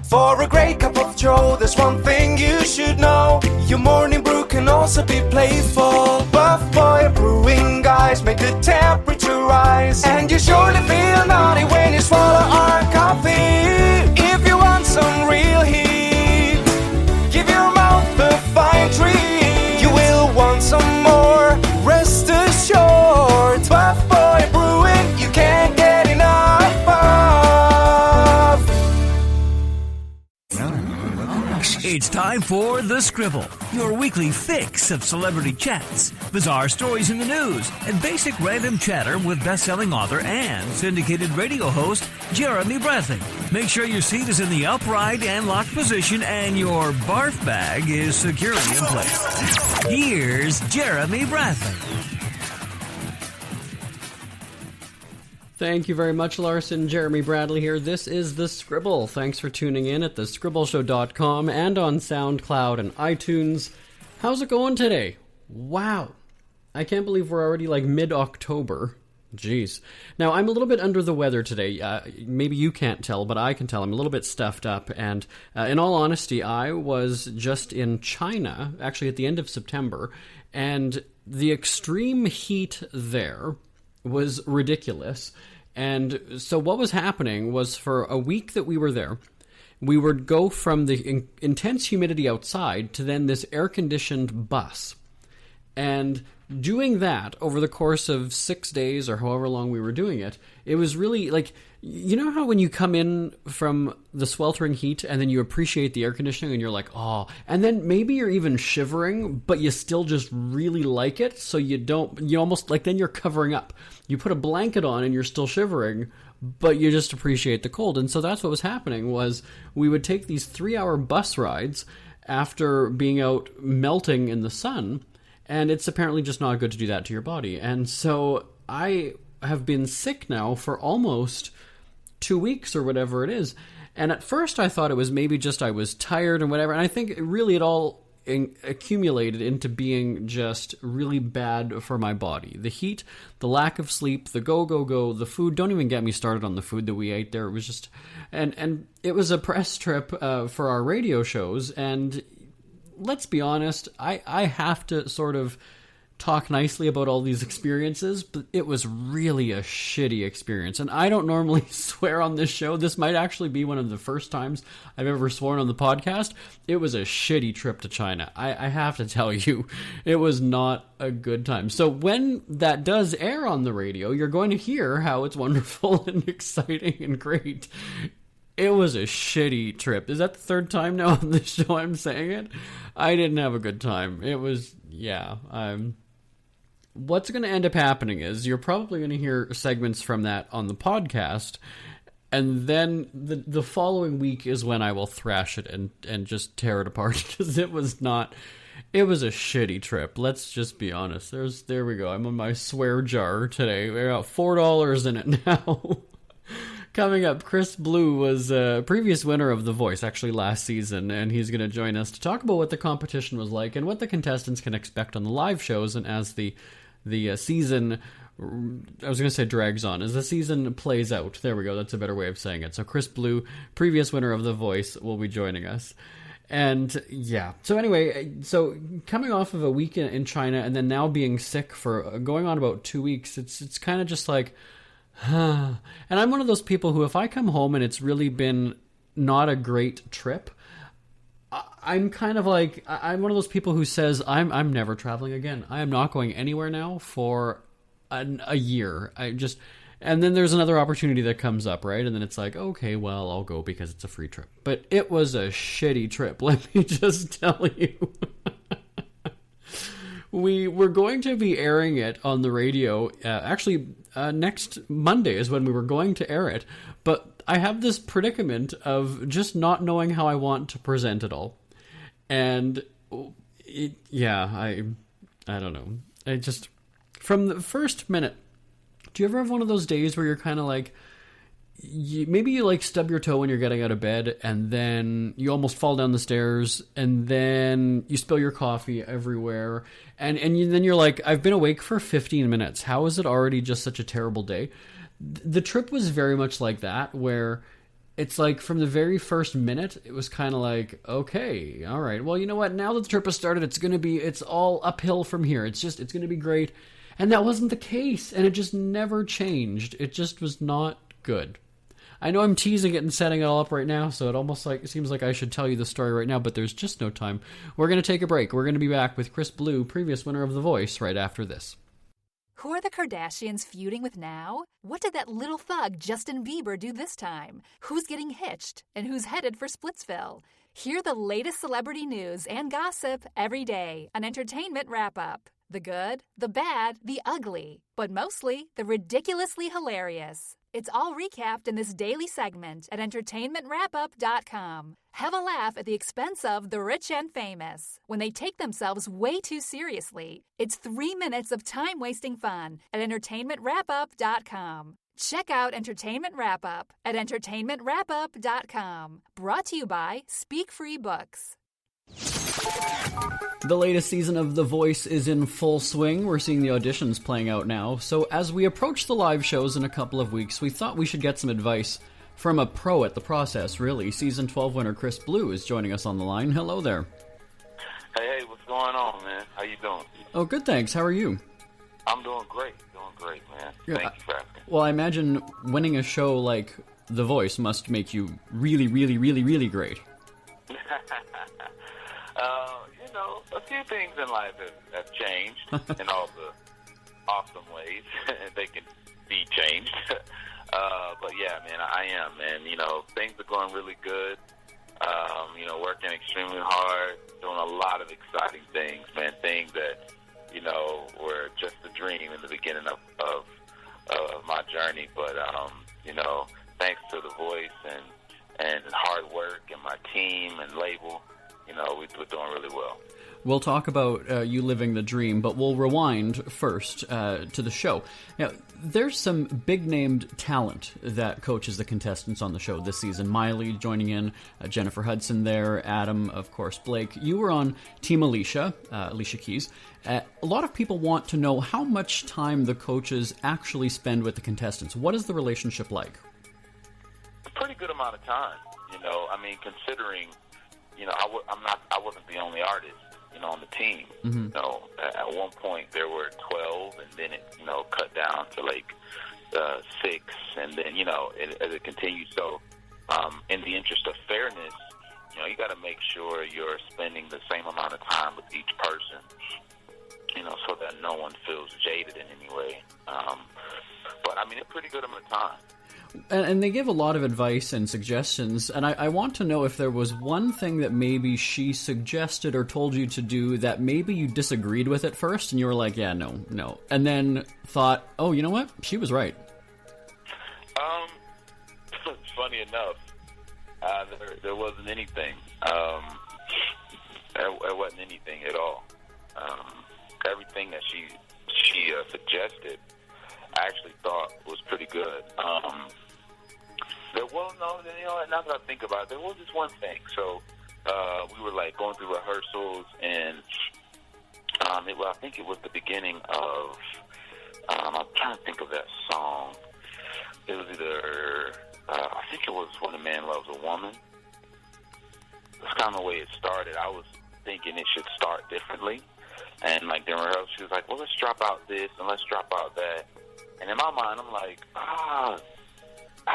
For a great cup of joe, there's one thing you should know. Your morning brew can also be playful. Buff Boy Brewing guys make the temperature rise, and you surely feel naughty when you swallow our coffee. If you want some real heat, give your mouth a fine treat. You will want some more, rest assured. Buff Boy Brewing, you can't get enough of. It's time for The Scribble, your weekly fix of celebrity chats, bizarre stories in the news, and basic random chatter with best-selling author and syndicated radio host Jeremy Bradley. Make sure your seat is in the upright and locked position and your barf bag is securely in place. Here's Jeremy Bradley. Thank you very much, Larson. Jeremy Bradley here. This is The Scribble. Thanks for tuning in at thescribbleshow.com and on SoundCloud and iTunes. How's it going today? Wow. I can't believe we're already like mid-October. Jeez. Now, I'm a little bit under the weather today. Maybe you can't tell, but I can tell. I'm a little bit stuffed up. And in all honesty, I was just in China, actually at the end of September, and the extreme heat there was ridiculous. And so what was happening was, for a week that we were there, we would go from the intense humidity outside to then this air-conditioned bus. And doing that over the course of 6 days or however long we were doing it, it was really like, you know how when you come in from the sweltering heat and then you appreciate the air conditioning and you're like, oh, and then maybe you're even shivering, but you still just really like it. So you almost like, then you're covering up. You put a blanket on and you're still shivering, but you just appreciate the cold. And so that's what was happening. Was we would take these 3-hour bus rides after being out melting in the sun, and it's apparently just not good to do that to your body. And so I have been sick now for almost 2 weeks or whatever it is. And at first I thought it was maybe just I was tired and whatever. And I think really it all accumulated into being just really bad for my body. The heat, the lack of sleep, the go, the food. Don't even get me started on the food that we ate there. It was just, and it was a press trip for our radio shows. And let's be honest, I have to sort of talk nicely about all these experiences, but it was really a shitty experience. And I don't normally swear on this show. This might actually be one of the first times I've ever sworn on the podcast. It was a shitty trip to China. I have to tell you, it was not a good time. So when that does air on the radio, you're going to hear how it's wonderful and exciting and great. It was a shitty trip. Is that the third time now on this show I'm saying it? I didn't have a good time. It was, what's going to end up happening is you're probably going to hear segments from that on the podcast, and then the following week is when I will thrash it and just tear it apart, because it was a shitty trip. Let's just be honest. There we go. I'm on my swear jar today. We got $4 in it now. Coming up, Chris Blue was a previous winner of The Voice, actually last season, and he's going to join us to talk about what the competition was like and what the contestants can expect on the live shows. And as the season, I was going to say drags on, as the season plays out. There we go, that's a better way of saying it. So Chris Blue, previous winner of The Voice, will be joining us. And yeah, so anyway, so coming off of a week in China and then now being sick for going on about 2 weeks, it's kind of just like, and I'm one of those people who, if I come home and it's really been not a great trip, I'm kind of like, I'm one of those people who says, I'm never traveling again. I am not going anywhere now for a year. And then there's another opportunity that comes up, right? And then it's like, okay, well, I'll go because it's a free trip. But it was a shitty trip, let me just tell you. We were going to be airing it on the radio. Next Monday is when we were going to air it. But I have this predicament of just not knowing how I want to present it all. And I don't know. I just, from the first minute, do you ever have one of those days where you're kind of like, maybe you like stub your toe when you're getting out of bed, and then you almost fall down the stairs, and then you spill your coffee everywhere, and then you're like, I've been awake for 15 minutes. How is it already just such a terrible day? The trip was very much like that, where it's like from the very first minute, it was kind of like, okay, all right, well, you know what? Now that the trip has started, it's all uphill from here. It's going to be great. And that wasn't the case, and it just never changed. It just was not good. I know I'm teasing it and setting it all up right now, so it seems like I should tell you the story right now, but there's just no time. We're going to take a break. We're going to be back with Chris Blue, previous winner of The Voice, right after this. Who are the Kardashians feuding with now? What did that little thug Justin Bieber do this time? Who's getting hitched? And who's headed for Splitsville? Hear the latest celebrity news and gossip every day on Entertainment Wrap-Up. The good, the bad, the ugly, but mostly the ridiculously hilarious. It's all recapped in this daily segment at entertainmentwrapup.com. Have a laugh at the expense of the rich and famous when they take themselves way too seriously. It's 3 minutes of time-wasting fun at entertainmentwrapup.com. Check out Entertainment Wrap-Up at entertainmentwrapup.com. Brought to you by Speak Free Books. The latest season of The Voice is in full swing. We're seeing the auditions playing out now. So as we approach the live shows in a couple of weeks, we thought we should get some advice from a pro at the process, really. Season 12 winner Chris Blue is joining us on the line. Hello there. Hey, what's going on, man? How you doing? Oh, good, thanks. How are you? I'm doing great, man. Thank you for asking. Well, I imagine winning a show like The Voice must make you really, really, really, really great. A few things in life have changed in all the awesome ways they can be changed. But yeah, man, I am, man. Things are going really good. Working extremely hard, doing a lot of exciting things, man. Things that, were just a dream in the beginning of my journey. But, thanks to The Voice and hard work and my team and label, we're doing really well. We'll talk about you living the dream, but we'll rewind first to the show. Now, there's some big-named talent that coaches the contestants on the show this season. Miley joining in, Jennifer Hudson there, Adam, of course, Blake. You were on Team Alicia, Alicia Keys. A lot of people want to know how much time the coaches actually spend with the contestants. What is the relationship like? A pretty good amount of time, considering, I wasn't the only artist, on the team. Mm-hmm. At one point there were 12, and then it, cut down to like 6, and then, as it continued. So, in the interest of fairness, you got to make sure you're spending the same amount of time with each person, so that no one feels jaded in any way. But a pretty good amount of time. And they give a lot of advice and suggestions, and I want to know if there was one thing that maybe she suggested or told you to do that maybe you disagreed with at first, and you were like, yeah, no. And then thought, oh, you know what? She was right. Funny enough, there wasn't anything. There wasn't anything at all. Everything that she suggested, I actually thought was pretty good. Now that I think about it, there was this one thing. So we were like going through rehearsals, and I think it was the beginning of. I'm trying to think of that song. It was either I think it was When a Man Loves a Woman. That's kind of the way it started. I was thinking it should start differently, and like during rehearsal, she was like, "Well, let's drop out this and let's drop out that." And in my mind, I'm like, I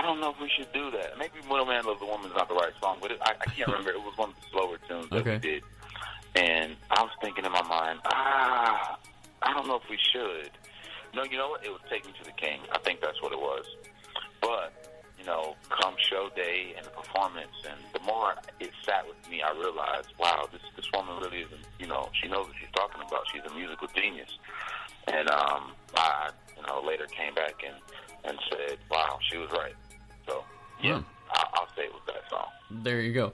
don't know if we should do that. Maybe When a Man Loves a Woman is not the right song, but I can't remember. It was one of the slower tunes that we did. And I was thinking in my mind, I don't know if we should. No, you know what? It was Take Me to the King. I think that's what it was. But, come show day and the performance, and the more it sat with me, I realized, wow, this woman really isn't, she knows what she's talking about. She's a musical genius. And I later came back and said, wow, she was right. So, yeah, I'll say it was that song. There you go.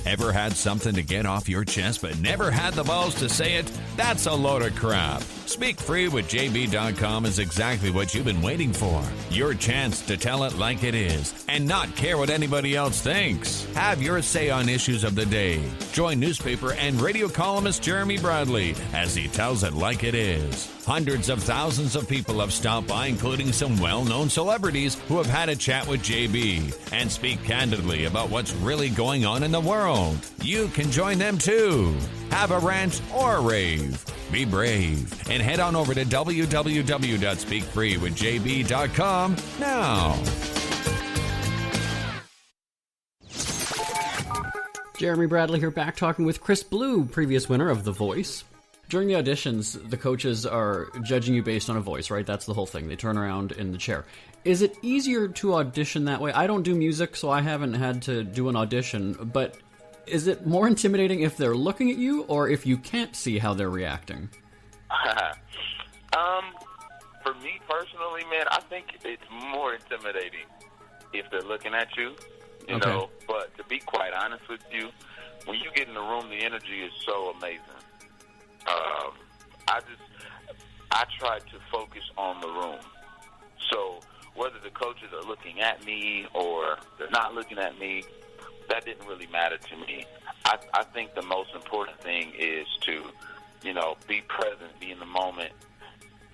Ever had something to get off your chest but never had the balls to say it? That's a load of crap. SpeakFreeWithJB.com is exactly what you've been waiting for. Your chance to tell it like it is and not care what anybody else thinks. Have your say on issues of the day. Join newspaper and radio columnist Jeremy Bradley as he tells it like it is. Hundreds of thousands of people have stopped by, including some well-known celebrities who have had a chat with JB and speak candidly about what's really going on in the world. You can join them too. Have a rant or a rave. Be brave and head on over to www.speakfreewithjb.com now. Jeremy Bradley here, back talking with Chris Blue, previous winner of The Voice. During the auditions, the coaches are judging you based on a voice, right? That's the whole thing. They turn around in the chair. Is it easier to audition that way? I don't do music, so I haven't had to do an audition, but is it more intimidating if they're looking at you or if you can't see how they're reacting? For me personally, man, I think it's more intimidating if they're looking at you, you know. But to be quite honest with you, when you get in the room, the energy is so amazing. I try to focus on the room. So whether the coaches are looking at me or they're not looking at me, that didn't really matter to me. I think the most important thing is to, you know, be present, be in the moment,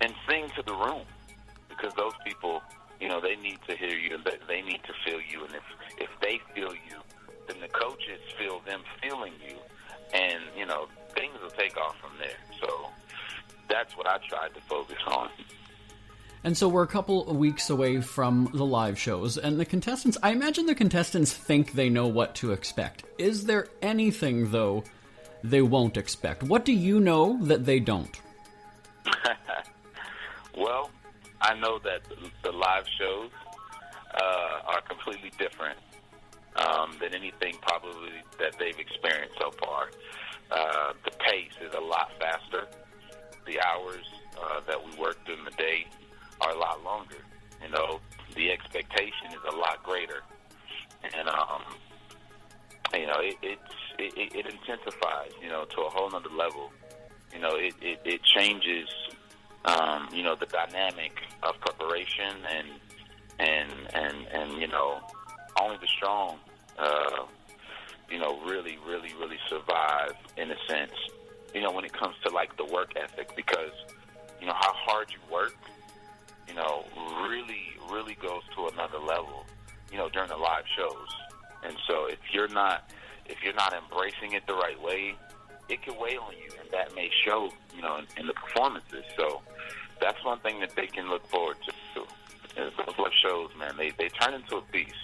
and sing to the room, because those people, you know, they need to hear you and they need to feel you. And if they feel you, then the coaches feel them feeling you, and, you know, things will take off from there. So that's what I tried to focus on. And so we're a couple of weeks away from the live shows, and the contestants, I imagine the contestants think they know what to expect. Is there anything, though, they won't expect? What do you know that they don't? Well, I know that the live shows are completely different than anything probably that they've experienced so far. The pace is a lot faster. The hours that we work during the day are a lot longer. You know, the expectation is a lot greater, and you know, it intensifies, you know, to a whole nother level. You know, it changes, you know, the dynamic of preparation, and you know, only the strong, you know, really survive, in a sense, you know, when it comes to, like, the work ethic, because, you know, how hard you work, you know, really goes to another level, you know, during the live shows. And so if you're not embracing it the right way, it can weigh on you, and that may show, you know, in the performances. So that's one thing that they can look forward to. Those live shows, man, they turn into a beast.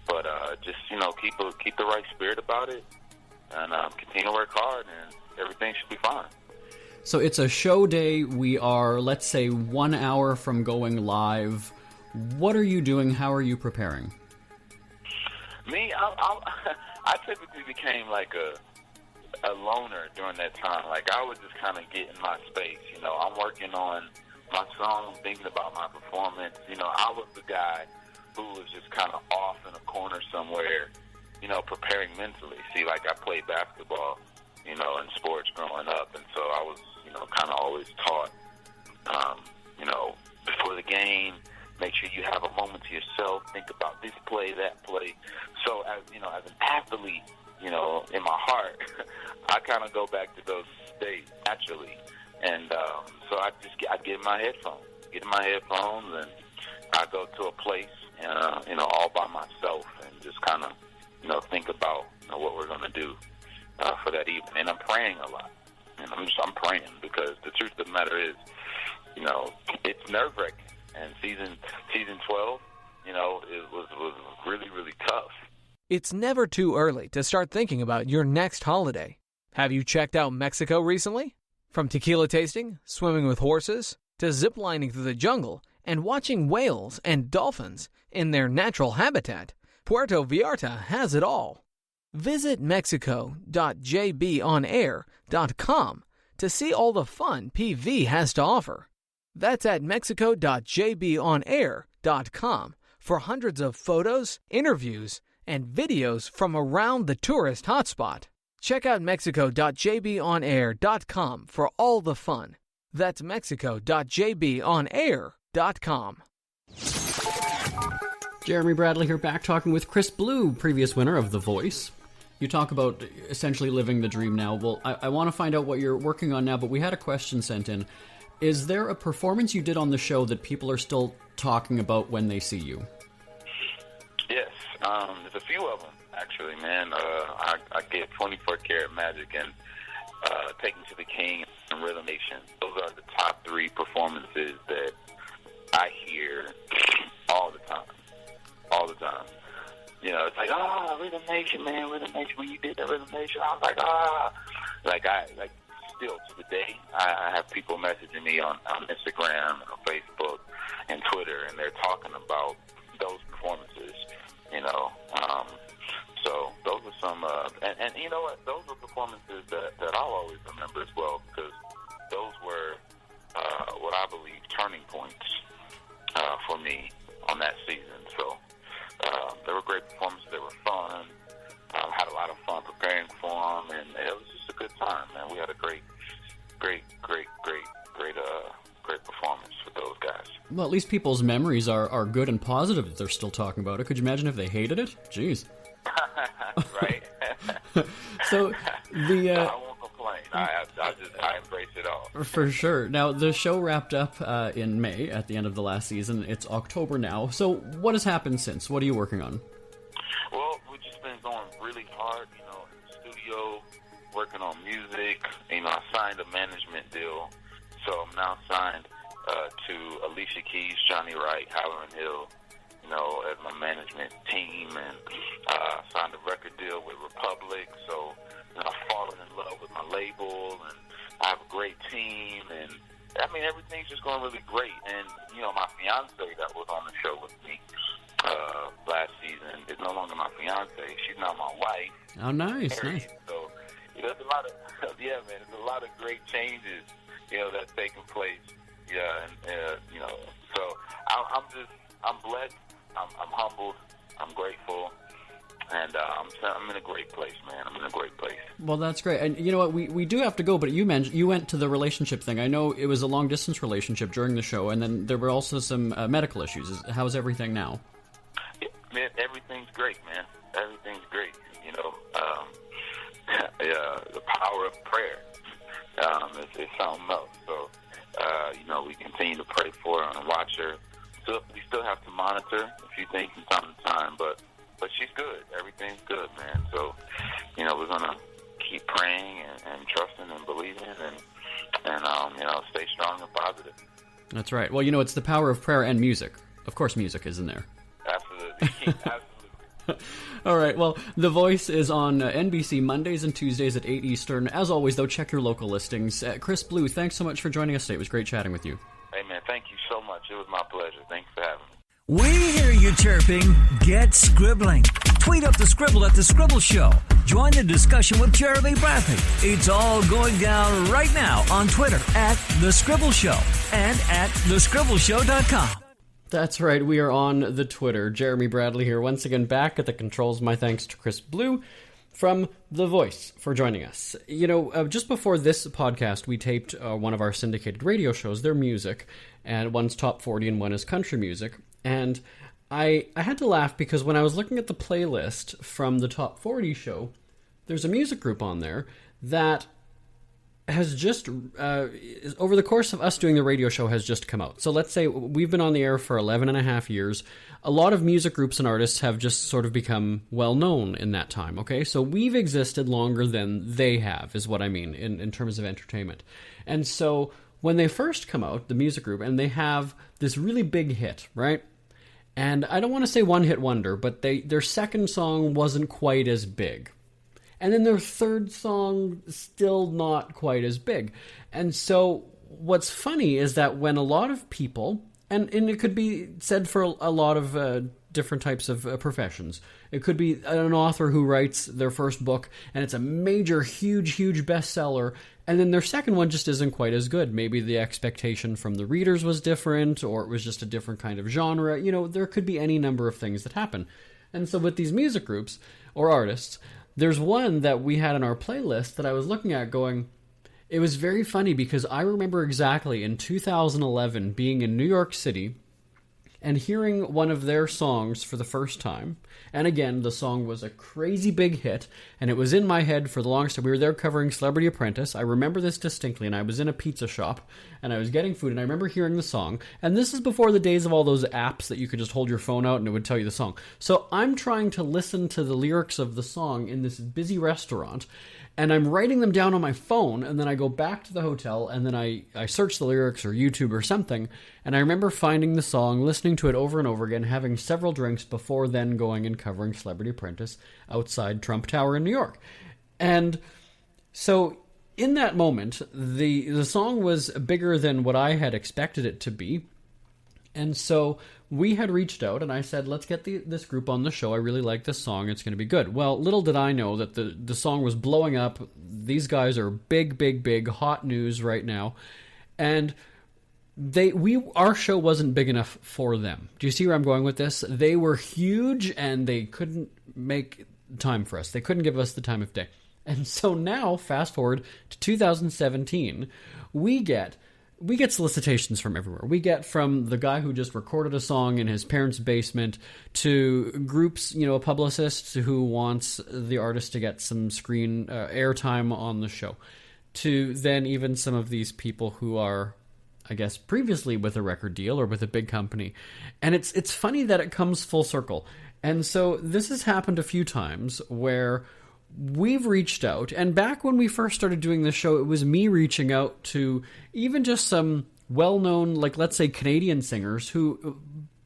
But just, you know, keep the right spirit about it, and continue to work hard, and everything should be fine. So it's a show day. We are, let's say, 1 hour from going live. What are you doing? How are you preparing? Me, I typically became like a loner during that time. Like, I would just kind of get in my space. You know, I'm working on my song, thinking about my performance. You know, I was the guy who was just kind of off in a corner somewhere, you know, preparing mentally. See, like, I played basketball, you know, in sports growing up, and so I was, you know, kind of always taught, you know, before the game, make sure you have a moment to yourself, think about this play, that play. So, as you know, as an athlete, you know, in my heart, I kind of go back to those days naturally. And so I get in my headphones, and I go to a place, you know, all by myself, and just kind of, you know, think about, you know, what we're going to do for that evening. And I'm praying a lot. And I'm praying, because the truth of the matter is, you know, it's nerve-wracking. And season 12, you know, it was really tough. It's never too early to start thinking about your next holiday. Have you checked out Mexico recently? From tequila tasting, swimming with horses, to ziplining through the jungle and watching whales and dolphins in their natural habitat, Puerto Vallarta has it all. Visit mexico.jbonair.com to see all the fun PV has to offer. That's at mexico.jbonair.com for hundreds of photos, interviews, and videos from around the tourist hotspot. Check out mexico.jbonair.com for all the fun. That's mexico.jbonair.com. Jeremy Bradley here, back talking with Chris Blue, previous winner of The Voice. You talk about essentially living the dream now. Well, I want to find out what you're working on now, but we had a question sent in. Is there a performance you did on the show that people are still talking about when they see you? Yes, there's a few of them, actually, man. I get 24 Karat Magic and Taken to the King and Rhythm Nation. Those are the top 3 performances that I hear all the time. All the time. You know, it's like, Rhythm Nation, man, Rhythm Nation. When you did that Rhythm Nation, I was like, still to the day, I have people messaging me on Instagram and on Facebook and Twitter, and they're talking about those performances, you know. So those are some, and you know what? Those were performances that I'll always remember as well, because those were what I believe turning points for me on that season. So they were great performances. They were fun. Had a lot of fun preparing for them, and it was just a good time, man. We had a great performance with those guys. Well, at least people's memories are good and positive if they're still talking about it. Could you imagine if they hated it? Jeez. Right. So the I won't complain. I embrace it all. For sure. Now, the show wrapped up in May at the end of the last season. It's October now. So what has happened since? What are you working on? Well, we've just been going really hard, you know, in the studio, working on music. You know, I signed a management deal, so I'm now signed to Alicia Keys, Johnny Wright, Halloran Hill, you know, as my management team, and signed a record deal with Republic. So, you know, I've fallen in love with my label, and I have a great team, and I mean, everything's just going really great. And, you know, my fiance that was on the show with me last season is no longer my fiance. She's now my wife. Oh, nice, Mary. nice. So, you know, there's a lot of, yeah, man, there's a lot of great changes, you know, that's taking place. Yeah, and, you know, so I'm blessed, I'm humbled, I'm grateful, and I'm in a great place, man. I'm in a great place. Well, that's great. And you know what? We do have to go, but you mentioned you went to the relationship thing. I know it was a long-distance relationship during the show, and then there were also some medical issues. How's everything now? Yeah, man, everything's great, man. Everything's great. You know, the power of prayer is something else. So, you know, we continue to pray for her and watch her. So we still have to monitor a few things from time to time, but she's good. Everything's good, man. So, you know, we're gonna keep praying and trusting and believing, and you know, stay strong and positive. That's right. Well, you know, it's the power of prayer and music. Of course, music is in there. Absolutely, absolutely. All right, well, The Voice is on NBC Mondays and Tuesdays at 8 Eastern. As always, though, check your local listings. Chris Blue, thanks so much for joining us today. It was great chatting with you. Hey, man, thank you so much. It was my pleasure. Thanks for having me. We hear you chirping. Get scribbling. Tweet up the scribble at The Scribble Show. Join the discussion with Jeremy Bradley. It's all going down right now on Twitter at The Scribble Show and at thescribbleshow.com. That's right, we are on the Twitter. Jeremy Bradley here, once again back at the controls. My thanks to Chris Blue from The Voice for joining us. You know, just before this podcast, we taped one of our syndicated radio shows, their music, and one's top 40 and one is country music. And I had to laugh because when I was looking at the playlist from the top 40 show, there's a music group on there that has just, over the course of us doing the radio show, has just come out. So let's say we've been on the air for 11 and a half years. A lot of music groups and artists have just sort of become well-known in that time, okay? So we've existed longer than they have, is what I mean, in terms of entertainment. And so when they first come out, the music group, and they have this really big hit, right? And I don't want to say one-hit wonder, but their second song wasn't quite as big. And then their third song, still not quite as big. And so what's funny is that when a lot of people, and it could be said for a lot of different types of professions. It could be an author who writes their first book, and it's a major, huge bestseller, and then their second one just isn't quite as good. Maybe the expectation from the readers was different, or it was just a different kind of genre. You know, there could be any number of things that happen. And so with these music groups, or artists, there's one that we had in our playlist that I was looking at going, It was very funny because I remember exactly in 2011 being in New York City and hearing one of their songs for the first time. And again, the song was a crazy big hit, and it was in my head for the longest time. We were there covering Celebrity Apprentice. I remember this distinctly, and I was in a pizza shop, and I was getting food, and I remember hearing the song. And this is before the days of all those apps that you could just hold your phone out and it would tell you the song. So I'm trying to listen to the lyrics of the song in this busy restaurant, and I'm writing them down on my phone, and then I go back to the hotel, and then I search the lyrics or YouTube or something, and I remember finding the song, listening to it over and over again, having several drinks before then going and covering Celebrity Apprentice outside Trump Tower in New York. And so in that moment, the song was bigger than what I had expected it to be. And so we had reached out, and I said, let's get this group on the show. I really like this song. It's going to be good. Well, little did I know that the song was blowing up. These guys are big, hot news right now. And our show wasn't big enough for them. Do you see where I'm going with this? They were huge, and they couldn't make time for us. They couldn't give us the time of day. And so now, fast forward to 2017, we get solicitations from everywhere. We get from the guy who just recorded a song in his parents' basement to groups, a publicist who wants the artist to get some screen airtime on the show, to then even some of these people who are, I guess, previously with a record deal or with a big company. And it's funny that it comes full circle. And so this has happened a few times where we've reached out, and back when we first started doing this show, it was me reaching out to even just some well-known, like, let's say, Canadian singers who,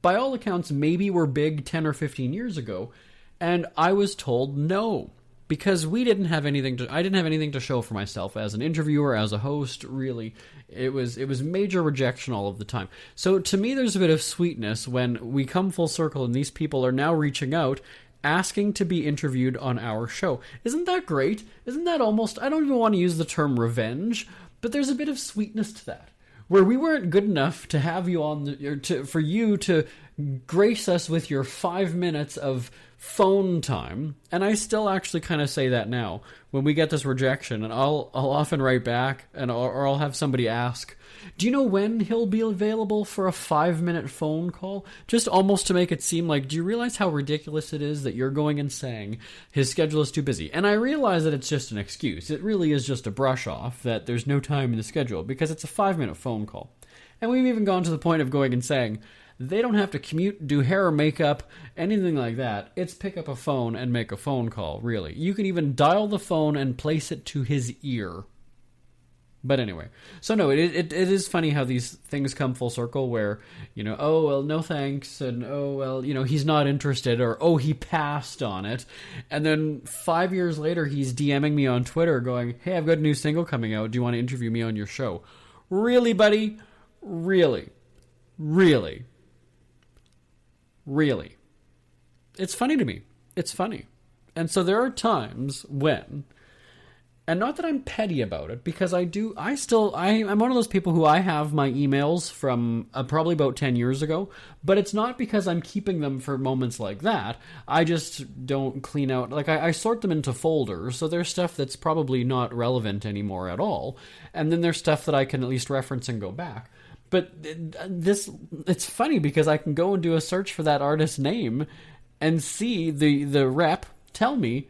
by all accounts, maybe were big 10 or 15 years ago, and I was told no, because I didn't have anything to show for myself as an interviewer, as a host, really. It was major rejection all of the time. So to me, there's a bit of sweetness when we come full circle and these people are now reaching out, asking to be interviewed on our show. Isn't that great? Isn't that almost, I don't even want to use the term revenge, but there's a bit of sweetness to that, where we weren't good enough to have you on for you to grace us with your 5 minutes of phone time. And I still actually kind of say that now when we get this rejection, and I'll often write back, or I'll have somebody ask, do you know when he'll be available for a 5-minute phone call? Just almost to make it seem like, do you realize how ridiculous it is that you're going and saying his schedule is too busy? And I realize that it's just an excuse. It really is just a brush off that there's no time in the schedule because it's a 5-minute phone call. And we've even gone to the point of going and saying, they don't have to commute, do hair or makeup, anything like that. It's pick up a phone and make a phone call, really. You can even dial the phone and place it to his ear. But anyway, so no, it is funny how these things come full circle where, oh, well, no thanks, and oh, well, he's not interested, or oh, he passed on it. And then 5 years later, he's DMing me on Twitter going, hey, I've got a new single coming out. Do you want to interview me on your show? Really, buddy? Really? Really? Really? It's funny to me. It's funny. And so there are times when, and not that I'm petty about it, because I'm one of those people who I have my emails from probably about 10 years ago, but it's not because I'm keeping them for moments like that. I just don't clean out, like I sort them into folders, so there's stuff that's probably not relevant anymore at all, and then there's stuff that I can at least reference and go back. But it's funny because I can go and do a search for that artist's name and see the rep tell me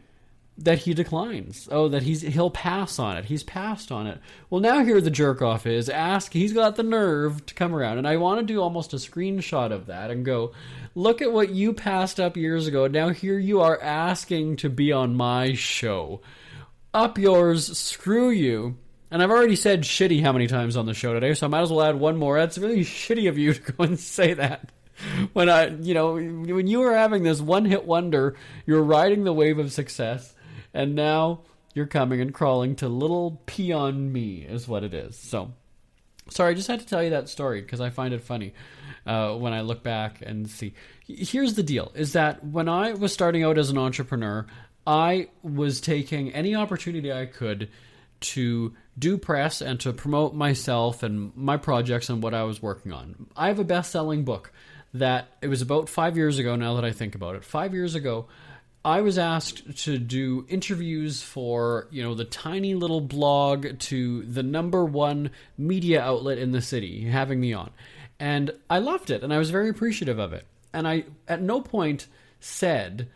that he declines. Oh, that he'll pass on it. He's passed on it. Well, now here the jerk off is he's got the nerve to come around, and I want to do almost a screenshot of that and go, look at what you passed up years ago. Now here you are asking to be on my show. Up yours, screw you. And I've already said shitty how many times on the show today, so I might as well add one more. That's really shitty of you to go and say that. When when you were having this one-hit wonder, you're riding the wave of success, and now you're coming and crawling to little pee on me is what it is. So, sorry, I just had to tell you that story because I find it funny when I look back and see. Here's the deal, is that when I was starting out as an entrepreneur, I was taking any opportunity I could to do press and to promote myself and my projects and what I was working on. I have a best-selling book that it was about 5 years ago now that I think about it. 5 years ago, I was asked to do interviews for, the tiny little blog to the #1 media outlet in the city, having me on. And I loved it, and I was very appreciative of it. And I, at no point, said,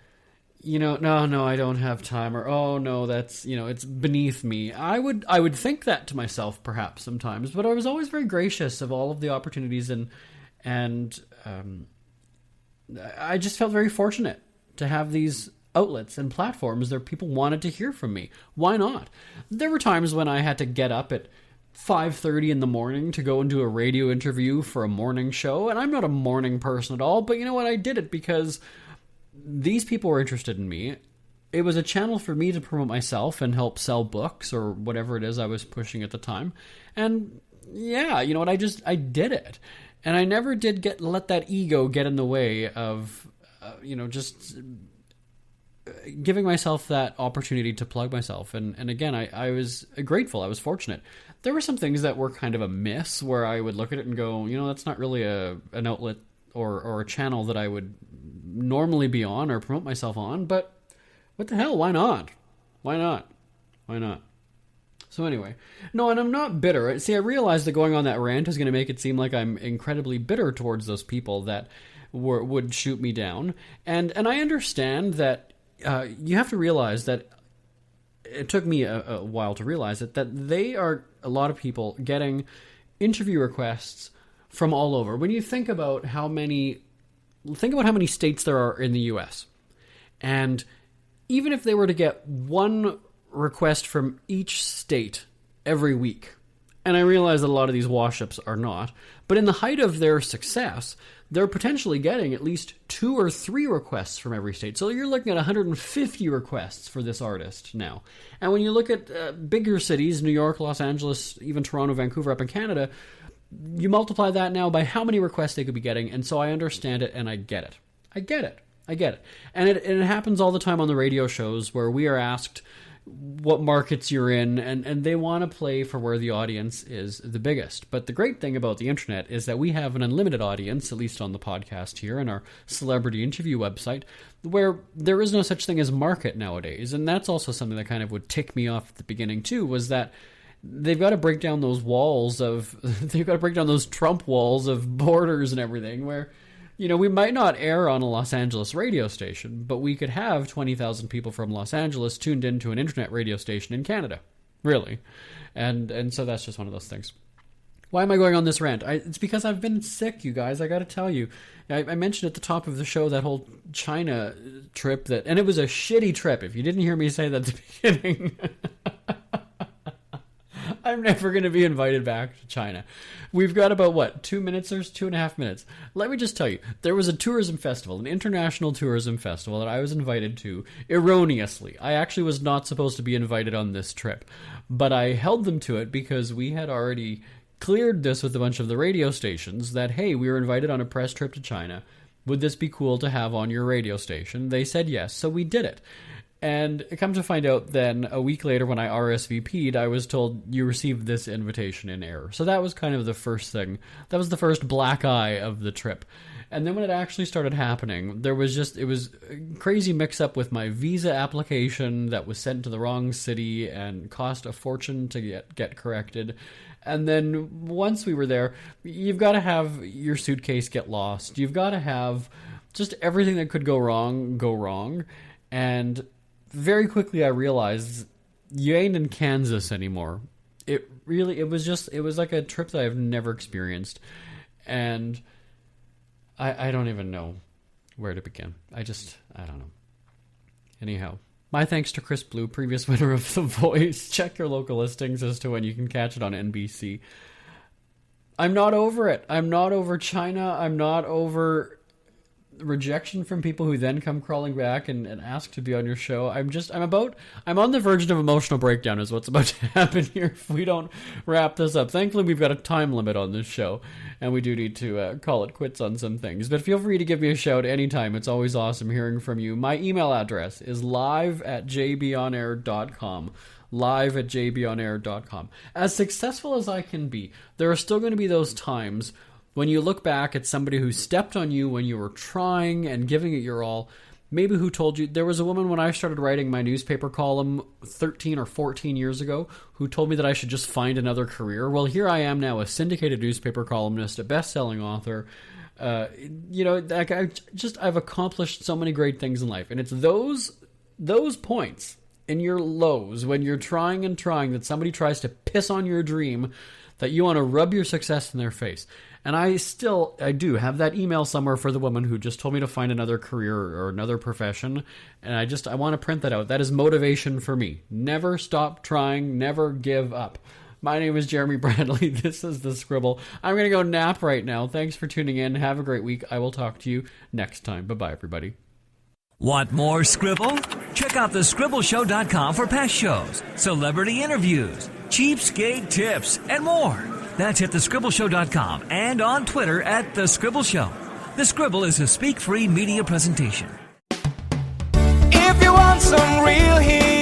no, I don't have time, or, oh, no, that's, it's beneath me. I would think that to myself, perhaps, sometimes, but I was always very gracious of all of the opportunities, and I just felt very fortunate to have these outlets and platforms that people wanted to hear from me. Why not? There were times when I had to get up at 5:30 in the morning to go and do a radio interview for a morning show, and I'm not a morning person at all, but you know what? I did it because these people were interested in me. It was a channel for me to promote myself and help sell books or whatever it is I was pushing at the time. And yeah, you know what? I did it. And I never did let that ego get in the way of, just giving myself that opportunity to plug myself. And again, I was grateful. I was fortunate. There were some things that were kind of a miss where I would look at it and go, that's not really an outlet or a channel that I would normally be on or promote myself on, but what the hell? Why not? Why not? Why not? So anyway, no, and I'm not bitter. See, I realized that going on that rant is going to make it seem like I'm incredibly bitter towards those people that would shoot me down. And I understand that you have to realize that it took me a while to realize it, that they are, a lot of people, getting interview requests from all over. When you think about how many states there are in the U.S., and even if they were to get one request from each state every week, and I realize that a lot of these wash-ups are not, but in the height of their success, they're potentially getting at least 2 or 3 requests from every state. So you're looking at 150 requests for this artist now. And when you look at bigger cities, New York, Los Angeles, even Toronto, Vancouver up in Canada, you multiply that now by how many requests they could be getting, and so I understand it and I get it. I get it. And it happens all the time on the radio shows where we are asked what markets you're in, and they want to play for where the audience is the biggest. But the great thing about the internet is that we have an unlimited audience, at least on the podcast here and our celebrity interview website, where there is no such thing as market nowadays. And that's also something that kind of would tick me off at the beginning too, was that they've got to break down those those Trump walls of borders and everything, where we might not air on a Los Angeles radio station, but we could have 20,000 people from Los Angeles tuned into an internet radio station in Canada. Really. And so that's just one of those things. Why am I going on this rant? It's because I've been sick, you guys. I got to tell you. I mentioned at the top of the show that whole China trip, and it was a shitty trip. If you didn't hear me say that at the beginning, I'm never going to be invited back to China. We've got about, 2 minutes or 2.5 minutes. Let me just tell you, there was a tourism festival, an international tourism festival that I was invited to erroneously. I actually was not supposed to be invited on this trip, but I held them to it because we had already cleared this with a bunch of the radio stations that, hey, we were invited on a press trip to China. Would this be cool to have on your radio station? They said yes, so we did it. And come to find out then, a week later when I RSVP'd, I was told you received this invitation in error. So that was kind of the first thing. That was the first black eye of the trip. And then when it actually started happening, it was a crazy mix-up with my visa application that was sent to the wrong city and cost a fortune to get corrected. And then once we were there, you've got to have your suitcase get lost. You've got to have just everything that could go wrong. And very quickly I realized you ain't in Kansas anymore. It was like a trip that I've never experienced. And I don't even know where to begin. I don't know. Anyhow, my thanks to Chris Blue, previous winner of The Voice. Check your local listings as to when you can catch it on NBC. I'm not over it. I'm not over China. I'm not over rejection from people who then come crawling back and ask to be on your show. I'm on the verge of emotional breakdown is what's about to happen here if we don't wrap this up. Thankfully, we've got a time limit on this show, and we do need to call it quits on some things. But feel free to give me a shout anytime. It's always awesome hearing from you. My email address is live@jbonair.com. live@jbonair.com. As successful as I can be, there are still going to be those times when you look back at somebody who stepped on you when you were trying and giving it your all, maybe who told you. There was a woman when I started writing my newspaper column 13 or 14 years ago who told me that I should just find another career. Well, here I am now, a syndicated newspaper columnist, a best-selling author. I've accomplished so many great things in life, and it's those points in your lows when you're trying that somebody tries to piss on your dream that you want to rub your success in their face. And I do have that email somewhere for the woman who just told me to find another career or another profession, and I want to print that out. That is motivation for me. Never stop trying, never give up. My name is Jeremy Bradley. This is The Scribble. I'm going to go nap right now. Thanks for tuning in. Have a great week. I will talk to you next time. Bye-bye, everybody. Want more Scribble? Check out thescribbleshow.com for past shows, celebrity interviews, cheapskate tips, and more. That's at thescribbleshow.com and on Twitter at The Scribble Show. The Scribble is a speak-free media presentation. If you want some real heat,